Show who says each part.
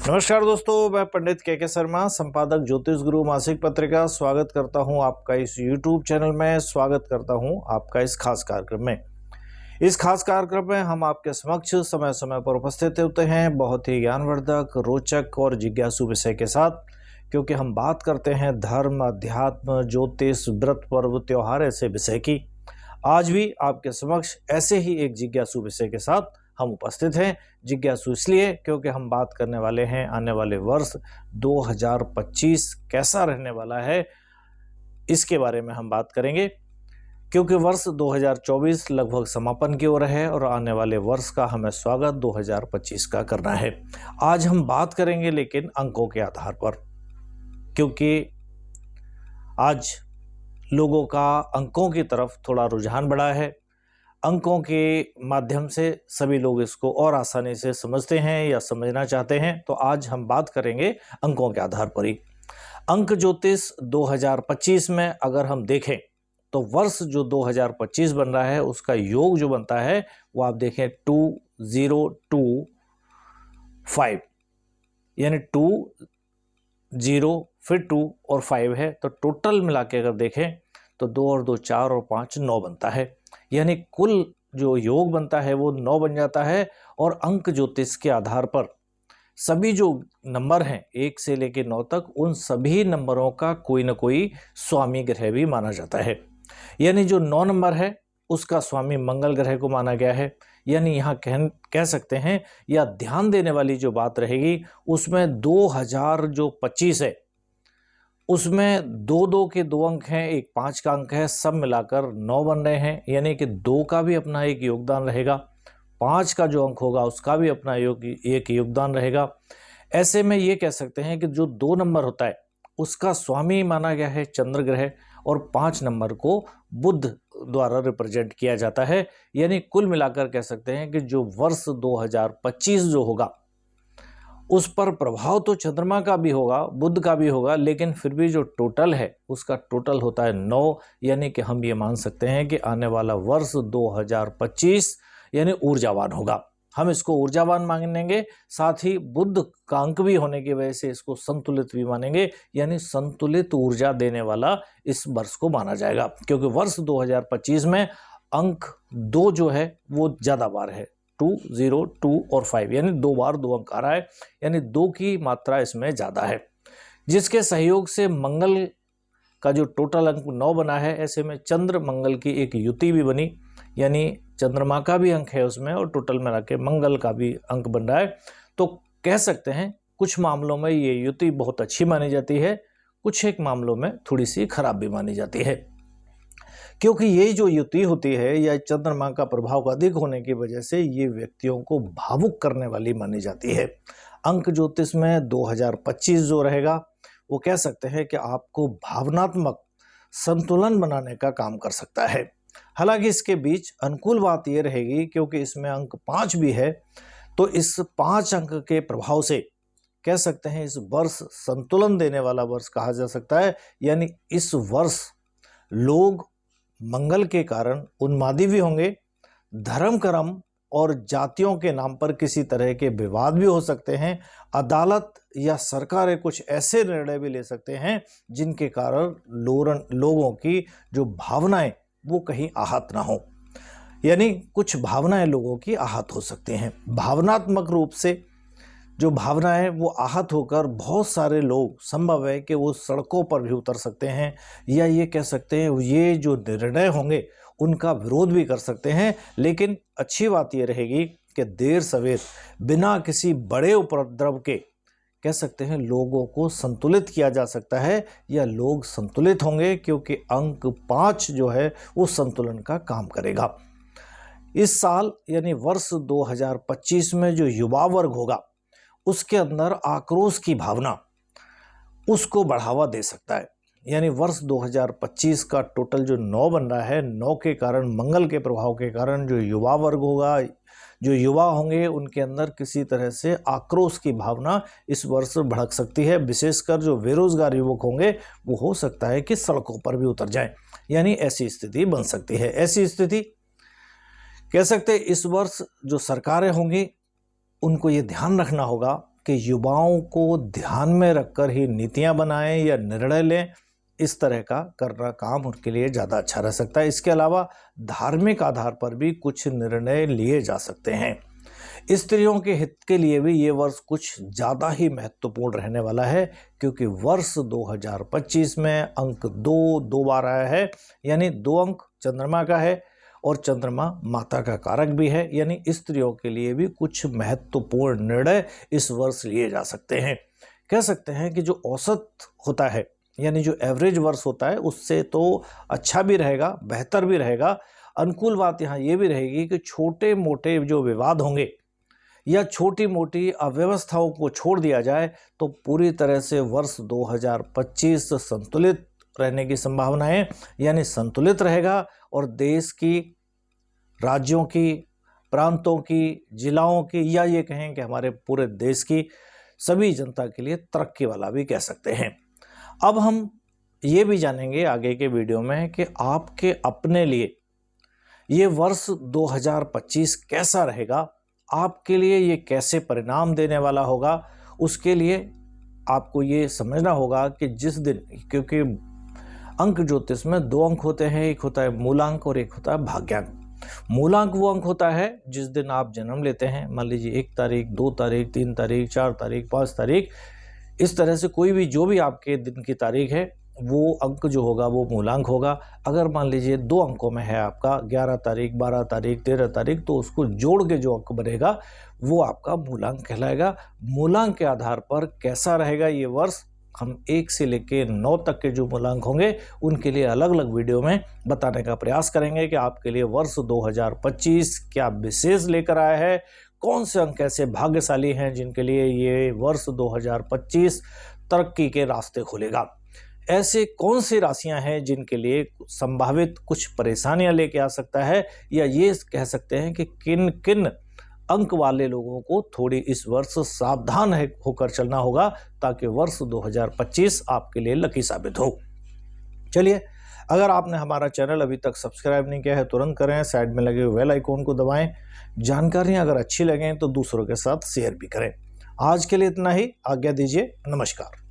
Speaker 1: नमस्कार दोस्तों, मैं पंडित के शर्मा, संपादक ज्योतिष गुरु मासिक पत्रिका, स्वागत करता हूं आपका इस YouTube चैनल में। स्वागत करता हूं आपका इस खास कार्यक्रम में। इस खास कार्यक्रम में हम आपके समक्ष समय समय पर उपस्थित होते हैं बहुत ही ज्ञानवर्धक, रोचक और जिज्ञासु विषय के साथ, क्योंकि हम बात करते हैं धर्म, अध्यात्म, ज्योतिष, व्रत, पर्व, त्योहार ऐसे विषय की। आज भी आपके समक्ष ऐसे ही एक जिज्ञासु विषय के साथ हम उपस्थित हैं। जिज्ञासु इसलिए क्योंकि हम बात करने वाले हैं आने वाले वर्ष 2025 कैसा रहने वाला है, इसके बारे में हम बात करेंगे। क्योंकि वर्ष 2024 लगभग समापन की ओर है और आने वाले वर्ष का हमें स्वागत 2025 का करना है। आज हम बात करेंगे लेकिन अंकों के आधार पर, क्योंकि आज लोगों का अंकों की तरफ थोड़ा रुझान बढ़ा है। अंकों के माध्यम से सभी लोग इसको और आसानी से समझते हैं या समझना चाहते हैं, तो आज हम बात करेंगे अंकों के आधार पर ही। अंक ज्योतिष 2025 में अगर हम देखें तो वर्ष जो 2025 बन रहा है उसका योग जो बनता है वो आप देखें 2025, यानी 2 0 फिर 2 और 5 है, तो टोटल मिला के अगर देखें तो 2 और 2 4 और 5 9 बनता है। यानी कुल जो योग बनता है वो 9 बन जाता है। और अंक ज्योतिष के आधार पर सभी जो नंबर हैं 1 से लेकर 9 तक, उन सभी नंबरों का कोई ना कोई स्वामी ग्रह भी माना जाता है। यानी जो 9 नंबर है उसका स्वामी मंगल ग्रह को माना गया है। यानी यहाँ कह सकते हैं, या ध्यान देने वाली जो बात रहेगी उसमें 2025 है, उसमें 2 के 2 अंक हैं, एक 5 का अंक है, सब मिलाकर 9 बन रहे हैं। यानी कि 2 का भी अपना एक योगदान रहेगा, 5 का जो अंक होगा उसका भी अपना एक योगदान रहेगा। ऐसे में ये कह सकते हैं कि जो 2 नंबर होता है उसका स्वामी माना गया है चंद्र ग्रह, और 5 नंबर को बुध द्वारा रिप्रेजेंट किया जाता है। यानी कुल मिलाकर कह सकते हैं कि जो वर्ष 2025 जो होगा उस पर प्रभाव तो चंद्रमा का भी होगा, बुध का भी होगा, लेकिन फिर भी जो टोटल है उसका टोटल होता है 9। यानी कि हम ये मान सकते हैं कि आने वाला वर्ष 2025 यानी ऊर्जावान होगा। हम इसको ऊर्जावान मानेंगे, साथ ही बुध का अंक भी होने की वजह से इसको संतुलित भी मानेंगे, यानी संतुलित ऊर्जा देने वाला इस वर्ष को माना जाएगा। क्योंकि वर्ष 2025 में अंक 2 जो है वो ज़्यादा बार है, 2 0 2 और 5, यानी 2 बार 2 अंक आ रहा है, यानी 2 की मात्रा इसमें ज़्यादा है, जिसके सहयोग से मंगल का जो टोटल अंक 9 बना है। ऐसे में चंद्र मंगल की एक युति भी बनी, यानी चंद्रमा का भी अंक है उसमें और टोटल मिला के मंगल का भी अंक बन रहा है। तो कह सकते हैं कुछ मामलों में ये युति बहुत अच्छी मानी जाती है, कुछ एक मामलों में थोड़ी सी खराब भी मानी जाती है। क्योंकि ये जो युति होती है या चंद्रमा का प्रभाव अधिक होने की वजह से ये व्यक्तियों को भावुक करने वाली मानी जाती है। अंक ज्योतिष में 2025 जो रहेगा वो कह सकते हैं कि आपको भावनात्मक संतुलन बनाने का काम कर सकता है। हालांकि इसके बीच अनुकूल बात ये रहेगी, क्योंकि इसमें अंक 5 भी है, तो इस 5 अंक के प्रभाव से कह सकते हैं इस वर्ष संतुलन देने वाला वर्ष कहा जा सकता है। यानी इस वर्ष लोग मंगल के कारण उन्मादी भी होंगे, धर्म कर्म और जातियों के नाम पर किसी तरह के विवाद भी हो सकते हैं, अदालत या सरकारें कुछ ऐसे निर्णय भी ले सकते हैं जिनके कारण लोगों की जो भावनाएं वो कहीं आहत ना हो। यानी कुछ भावनाएं लोगों की आहत हो सकती हैं। भावनात्मक रूप से जो भावनाएं वो आहत होकर बहुत सारे लोग संभव है कि वो सड़कों पर भी उतर सकते हैं, या ये कह सकते हैं ये जो निर्णय होंगे उनका विरोध भी कर सकते हैं। लेकिन अच्छी बात ये रहेगी कि देर सवेर बिना किसी बड़े उपद्रव के कह सकते हैं लोगों को संतुलित किया जा सकता है, या लोग संतुलित होंगे, क्योंकि अंक 5 जो है वो संतुलन का काम करेगा। इस साल यानी वर्ष 2025 में जो युवा वर्ग होगा उसके अंदर आक्रोश की भावना उसको बढ़ावा दे सकता है। यानी वर्ष 2025 का टोटल जो 9 बन रहा है, 9 के कारण मंगल के प्रभाव के कारण जो युवा वर्ग होगा, जो युवा होंगे उनके अंदर किसी तरह से आक्रोश की भावना इस वर्ष भड़क सकती है। विशेषकर जो बेरोजगार युवक होंगे वो हो सकता है कि सड़कों पर भी उतर जाएं, यानी ऐसी स्थिति बन सकती है। ऐसी स्थिति कह सकते हैं इस वर्ष जो सरकारें होंगी उनको ये ध्यान रखना होगा कि युवाओं को ध्यान में रखकर ही नीतियां बनाएं या निर्णय लें, इस तरह का करना काम उनके लिए ज़्यादा अच्छा रह सकता है। इसके अलावा धार्मिक आधार पर भी कुछ निर्णय लिए जा सकते हैं। स्त्रियों के हित के लिए भी ये वर्ष कुछ ज़्यादा ही महत्वपूर्ण रहने वाला है, क्योंकि वर्ष 2025 में अंक 2 बार आया है, यानी 2 अंक चंद्रमा का है और चंद्रमा माता का कारक भी है, यानी स्त्रियों के लिए भी कुछ महत्वपूर्ण निर्णय इस वर्ष लिए जा सकते हैं। कह सकते हैं कि जो औसत होता है, यानी जो एवरेज वर्ष होता है, उससे तो अच्छा भी रहेगा, बेहतर भी रहेगा। अनुकूल बात यहाँ ये भी रहेगी कि छोटे मोटे जो विवाद होंगे या छोटी मोटी अव्यवस्थाओं को छोड़ दिया जाए तो पूरी तरह से वर्ष 2025 संतुलित रहने की संभावना है, यानी संतुलित रहेगा और देश की, राज्यों की, प्रांतों की, जिलाओं की, या ये कहें कि हमारे पूरे देश की सभी जनता के लिए तरक्की वाला भी कह सकते हैं। अब हम ये भी जानेंगे आगे के वीडियो में कि आपके अपने लिए ये वर्ष 2025 कैसा रहेगा, आपके लिए ये कैसे परिणाम देने वाला होगा। उसके लिए आपको ये समझना होगा कि जिस दिन, क्योंकि अंक ज्योतिष में 2 अंक होते हैं, एक होता है मूलांक और एक होता है भाग्यांक। मूलांक वो अंक होता है जिस दिन आप जन्म लेते हैं, मान लीजिए 1 तारीख, 2 तारीख, 3 तारीख, 4 तारीख, 5 तारीख, इस तरह से कोई भी जो भी आपके दिन की तारीख है वो अंक जो होगा वो मूलांक होगा। अगर मान लीजिए 2 अंकों में है आपका 11 तारीख, 12 तारीख, 13 तारीख, तो उसको जोड़ के जो अंक बनेगा वो आपका मूलांक कहलाएगा। मूलांक के आधार पर कैसा रहेगा ये वर्ष, हम 1 से लेके 9 तक के जो मूलांक होंगे उनके लिए अलग अलग वीडियो में बताने का प्रयास करेंगे कि आपके लिए वर्ष 2025 क्या विशेष लेकर आया है, कौन से अंक ऐसे भाग्यशाली हैं जिनके लिए ये वर्ष 2025 तरक्की के रास्ते खोलेगा। ऐसे कौन सी राशियां हैं जिनके लिए संभावित कुछ परेशानियां लेके आ सकता है, या ये कह सकते हैं कि किन किन अंक वाले लोगों को थोड़ी इस वर्ष सावधान होकर चलना होगा ताकि वर्ष 2025 आपके लिए लकी साबित हो। चलिए, अगर आपने हमारा चैनल अभी तक सब्सक्राइब नहीं किया है तुरंत करें, साइड में लगे हुए बेल आइकॉन को दबाएं। जानकारियां अगर अच्छी लगें तो दूसरों के साथ शेयर भी करें। आज के लिए इतना ही, आज्ञा दीजिए, नमस्कार।